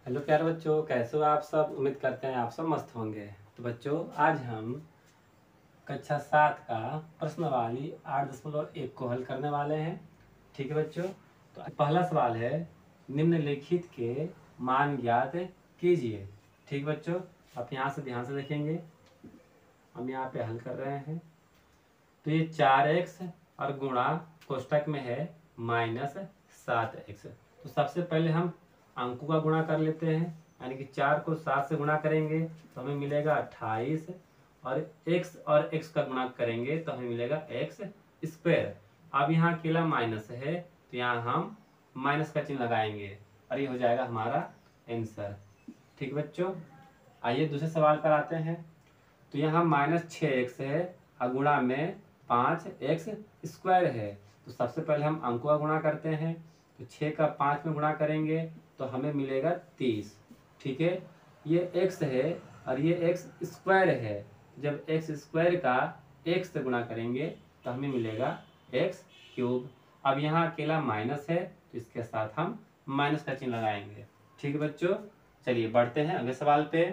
Hello प्यारे बच्चों, कैसे हो आप सब। उम्मीद करते हैं आप सब मस्त होंगे। तो बच्चों, आज हम कक्षा 7 का प्रश्नावली 8.1 को हल करने वाले हैं। ठीक है बच्चों, तो पहला सवाल है, निम्नलिखित के मान ज्ञात कीजिए। ठीक बच्चों, आप यहाँ से ध्यान से देखेंगे, हम यहाँ पे हल कर रहे हैं। तो ये 4x और गुणा कोष्टक में है -7x। तो सबसे पहले हम अंकों का गुणा कर लेते हैं, यानी कि 4 को 7 से गुणा करेंगे तो हमें मिलेगा 28, और x का गुणा करेंगे तो हमें मिलेगा x स्क्वायर। अब यहाँ अकेला माइनस है तो यहाँ हम माइनस का चिन्ह लगाएंगे और ये हो जाएगा हमारा आंसर। ठीक बच्चों, आइए दूसरे सवाल पर आते हैं। तो यहाँ -6x है और गुणा में 5x स्क्वायर है। तो सबसे पहले हम अंकों का गुणा करते हैं, तो 6 का 5 में गुणा करेंगे तो हमें मिलेगा 30। ठीक है, ये x है और ये x स्क्वायर है। जब x स्क्वायर का x से गुणा करेंगे तो हमें मिलेगा x क्यूब। अब यहाँ अकेला माइनस है तो इसके साथ हम माइनस का चिन्ह लगाएंगे। ठीक है बच्चों, चलिए बढ़ते हैं अगले सवाल पे।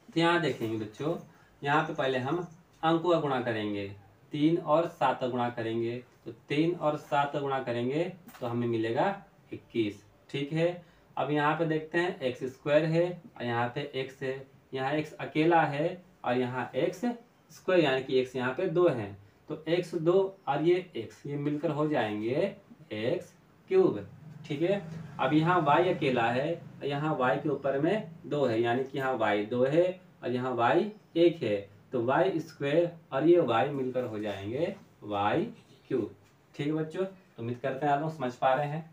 तो यहाँ देखेंगे बच्चों, यहाँ पे पहले हम अंकों का गुणा करेंगे, 3 और 7 का गुणा करेंगे। तो 3 और 7 का गुणा करेंगे तो हमें मिलेगा 21। ठीक है, अब यहाँ पे देखते हैं एक्स स्क्वायर है और यहाँ पे x है। यहाँ x अकेला है और यहाँ x स्क्वायर यानी कि x यहाँ पे 2 है। तो x 2 और ये x ये मिलकर हो जाएंगे x क्यूब। ठीक है, अब यहाँ y अकेला है और यहाँ y के ऊपर में 2 है, यानी कि यहाँ y 2 है और यहाँ y 1 है। तो y स्क्वायर और ये y मिलकर हो जाएंगे y क्यूब। ठीक है बच्चों, तो उम्मीद करते हैं आप लोग समझ पा रहे हैं।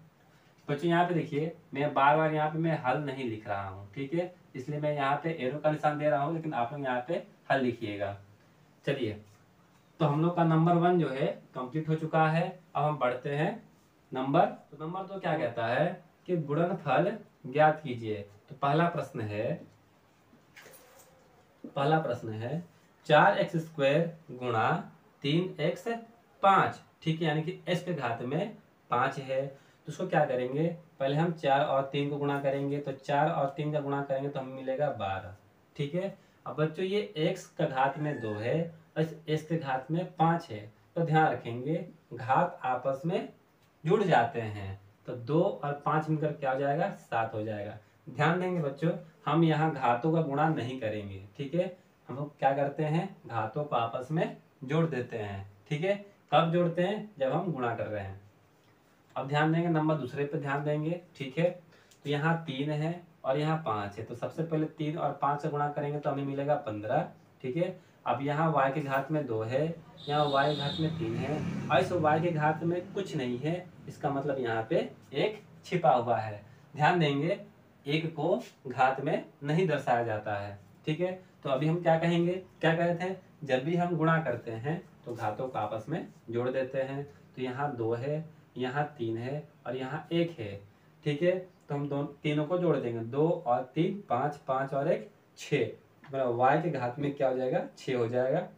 बच्चों यहाँ पे देखिए, मैं बार बार यहाँ पे मैं हल नहीं लिख रहा हूँ, ठीक है, इसलिए मैं यहाँ पे एरो का निशान दे रहा हूँ, लेकिन आप लोग यहाँ पे हल लिखिएगा। चलिए, तो हम लोग का नंबर 1 जो है कंप्लीट हो चुका है। अब हम बढ़ते हैं नंबर 2 क्या कहता है कि गुणनफल ज्ञात कीजिए। तो पहला प्रश्न है 4x स्क्वायर गुणा 3x 5। ठीक है, यानी कि x के घात में 5 है। तो उसको क्या करेंगे, पहले हम 4 और 3 को गुणा करेंगे। तो 4 और 3 का गुणा करेंगे तो हमें मिलेगा 12। ठीक है, अब बच्चों ये x का घात में 2 है और x के घात में 5 है। तो ध्यान रखेंगे, घात आपस में जुड़ जाते हैं तो 2 और 5 मिलकर क्या हो जाएगा, 7 हो जाएगा। ध्यान देंगे बच्चों, हम यहाँ घातों का गुणा नहीं करेंगे। ठीक है, हम लोग क्या करते हैं, घातों को आपस में जोड़ देते हैं। ठीक है, कब जोड़ते हैं, जब हम गुणा कर रहे हैं। अब ध्यान देंगे नंबर दूसरे पे ध्यान देंगे। ठीक है, तो यहाँ 3 है और यहाँ 5 है। तो सबसे पहले 3 और 5 से गुणा करेंगे तो हमें मिलेगा 15। ठीक है, अब यहाँ y के घात में 2 है, यहाँ y के घात में 3 है और इस y के घात में कुछ नहीं है, इसका मतलब यहाँ पे 1 छिपा हुआ है। ध्यान देंगे, 1 को घात में नहीं दर्शाया जाता है। ठीक है, तो अभी हम क्या कहेंगे, क्या कहते हैं, जब भी हम गुणा करते हैं तो घातों को आपस में जोड़ देते हैं। तो यहाँ 2 है, यहाँ 3 है और यहाँ 1 है। ठीक है, तो हम तीनों को जोड़ देंगे, 2 और 3 5, 5 और 1 6। y के घात में क्या हो जाएगा, 6 हो जाएगा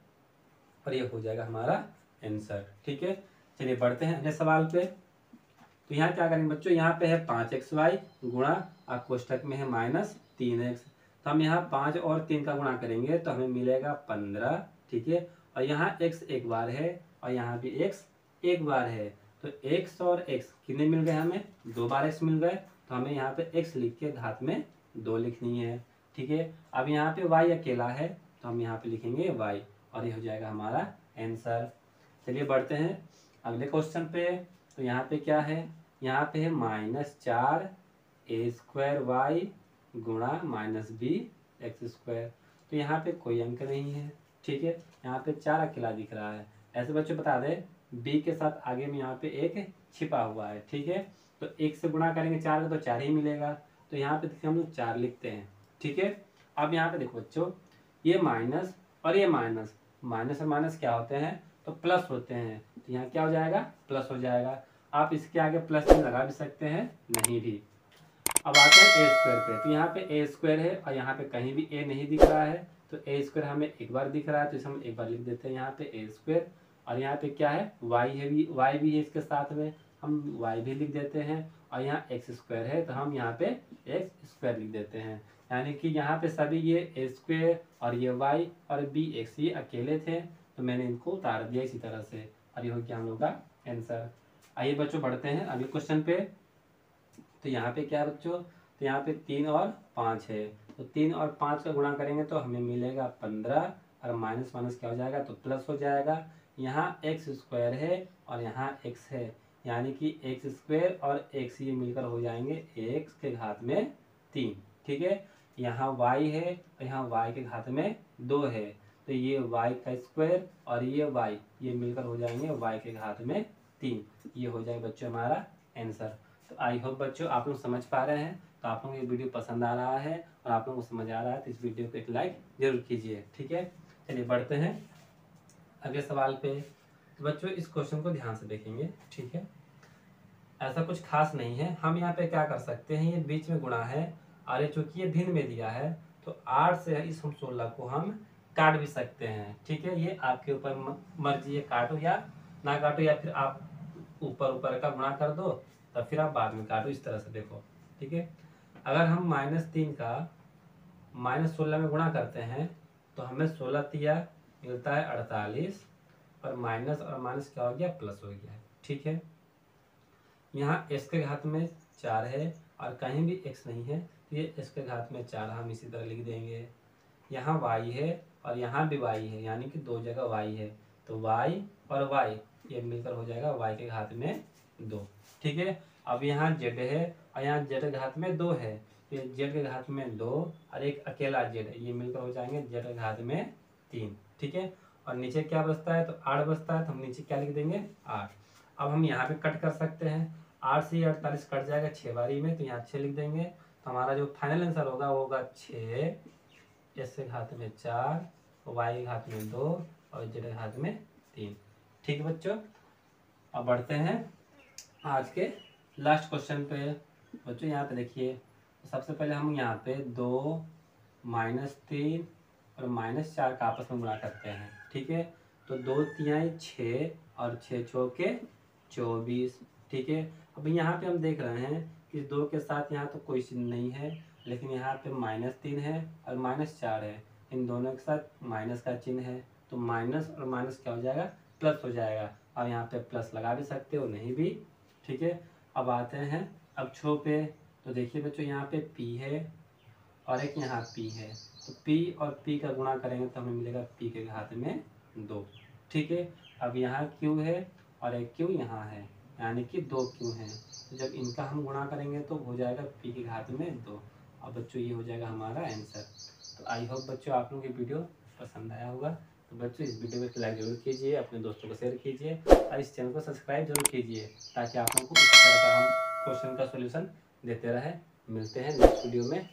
और ये हो जाएगा हमारा आंसर। ठीक है, चलिए बढ़ते हैं अगले सवाल पे। तो यहाँ क्या करेंगे बच्चों, यहाँ पे है 5xy गुणा और कोष्टक में है -3x। तो हम यहाँ 5 और 3 का गुणा करेंगे तो हमें मिलेगा 15। ठीक है, और यहाँ x एक बार है और यहाँ भी x एक बार है। तो x और x कितने मिल गए, हमें 2 बार x मिल गए। तो हमें यहाँ पे x लिख के घात में 2 लिखनी है। ठीक है, अब यहाँ पे y अकेला है तो हम यहाँ पे लिखेंगे y और ये हो जाएगा हमारा आंसर। चलिए बढ़ते हैं अगले क्वेश्चन पे। तो यहाँ पे क्या है, यहाँ पे है -4a² गुणा -bx²। तो यहाँ पे कोई अंक नहीं है। ठीक है, यहाँ पे 4 अकेला दिख रहा है। ऐसे बच्चों बता दें, b के साथ आगे में यहाँ पे 1 छिपा हुआ है। ठीक है, तो 1 से गुणा करेंगे 4 का तो 4 ही मिलेगा। तो यहाँ पे देखिए हम लोग 4 लिखते हैं। ठीक है, अब यहाँ पे देखो बच्चों, ये माइनस और ये माइनस, माइनस और माइनस क्या होते हैं, तो प्लस होते हैं। तो यहाँ क्या हो जाएगा, प्लस हो जाएगा। आप इसके आगे प्लस चिन्ह लगा भी सकते हैं, नहीं भी। अब आते हैं a² पे। तो यहाँ पे a² है और यहाँ पे कहीं भी a नहीं दिख रहा है। तो a² हमें एक बार दिख रहा है तो इसे हम एक बार लिख देते हैं यहाँ पे a²। और यहाँ पे क्या है, y है, y भी है इसके साथ में। हम y भी लिख देते हैं, और यहाँ x स्क्वायर है तो हम यहाँ पे x स्क्वायर लिख देते हैं। यानी कि यहाँ पे सभी ये a स्क्वायर और ये y और bx ये अकेले थे, तो मैंने इनको उतार दिया इसी तरह से, और ये हो गया हम लोग का आंसर। आइए बच्चों बढ़ते हैं अगले क्वेश्चन पे। तो यहाँ पे क्या बच्चों, तो यहाँ पे 3 और 5 है, तो 3 और 5 का गुणा करेंगे तो हमें मिलेगा 15, और माइनस माइनस क्या हो जाएगा तो प्लस हो जाएगा। यहाँ x स्क्वायर है और यहाँ x है, यानी कि x स्क्वायर और x ये मिलकर हो जाएंगे x के घात में 3। ठीक है, यहाँ y है और यहाँ y के घात में 2 है, तो ये y का स्क्वायर और ये y ये मिलकर हो जाएंगे y के घात में 3। ये हो जाएगा बच्चों हमारा आंसर। तो आई होप बच्चों आप लोग समझ पा रहे हैं। तो आप लोगों को ये वीडियो पसंद आ रहा है और आप लोगों को समझ आ रहा है तो इस वीडियो को एक लाइक जरूर कीजिए। ठीक है, चलिए बढ़ते हैं अगले सवाल पे। तो बच्चों इस क्वेश्चन को ध्यान से देखेंगे। ठीक है, ऐसा कुछ खास नहीं है। हम यहाँ पे क्या कर सकते हैं, ये बीच में गुणा है और ये चूंकि ये भिन्न में दिया है तो 8 से इस 16 को हम काट भी सकते हैं। ठीक है, ये आपके ऊपर मर्जी है, काटो या ना काटो, या फिर आप ऊपर ऊपर का गुणा कर दो तब फिर आप बाद में काटो, इस तरह से देखो। ठीक है, अगर हम -3 का -16 में गुणा करते हैं तो हमें 16 तिया मिलता है 48, और माइनस और माइनस क्या हो गया प्लस हो गया है। ठीक है, यहाँ x के घात में 4 है और कहीं भी x नहीं है, तो ये x के घात में 4 हम इसी तरह लिख देंगे। यहाँ y है और यहाँ भी y है, यानी कि 2 जगह y है, तो y और y ये मिलकर हो जाएगा y के घात में 2। ठीक है, अब यहाँ z है और यहाँ z के घात में 2 है, तो ये z के घात में 2 और एक अकेला z है, ये मिलकर हो जाएंगे z के घात में 3। ठीक है, और नीचे क्या बचता है तो 8 बचता है, तो हम नीचे क्या लिख देंगे 8। अब हम यहाँ पे कट कर सकते हैं, 8 से 48 कट जाएगा 6 बारी में, तो यहाँ 6 लिख देंगे। तो हमारा जो फाइनल आंसर होगा वो होगा 6, s के घात में 4, y के घात में 2 और z के घात में 3। ठीक है बच्चों, अब बढ़ते हैं आज के लास्ट क्वेश्चन पे। बच्चों यहाँ पे देखिए, सबसे पहले हम यहाँ पे 2, -3 और -4 का आपस में गुणा करते हैं। ठीक है, तो 2 तिहाई 6 और 6 चौके 24। ठीक है, अब यहाँ पे हम देख रहे हैं कि 2 के साथ यहाँ तो कोई चिन्ह नहीं है, लेकिन यहाँ पे -3 है और -4 है, इन दोनों के साथ माइनस का चिन्ह है, तो माइनस और माइनस क्या हो जाएगा प्लस हो जाएगा। अब यहाँ पे प्लस लगा भी सकते हो, नहीं भी। ठीक है, अब आते हैं अब छो पे। तो देखिए बच्चों यहाँ पे p है और एक यहाँ p है, तो p और p का गुणा करेंगे तो हमें मिलेगा p के घात में 2। ठीक है, अब यहाँ q है और एक q यहाँ है, यानी कि 2 q हैं, तो जब इनका हम गुणा करेंगे तो हो जाएगा p के घात में 2। अब बच्चों ये हो जाएगा हमारा आंसर। तो आई होप बच्चों आप लोगों की वीडियो पसंद आया होगा। तो बच्चों इस वीडियो को लाइक जरूर कीजिए, अपने दोस्तों को शेयर कीजिए और इस चैनल को सब्सक्राइब जरूर कीजिए, ताकि आप लोगों को इस तरह का हम क्वेश्चन का सॉल्यूशन देते रहे। मिलते हैं नेक्स्ट वीडियो में।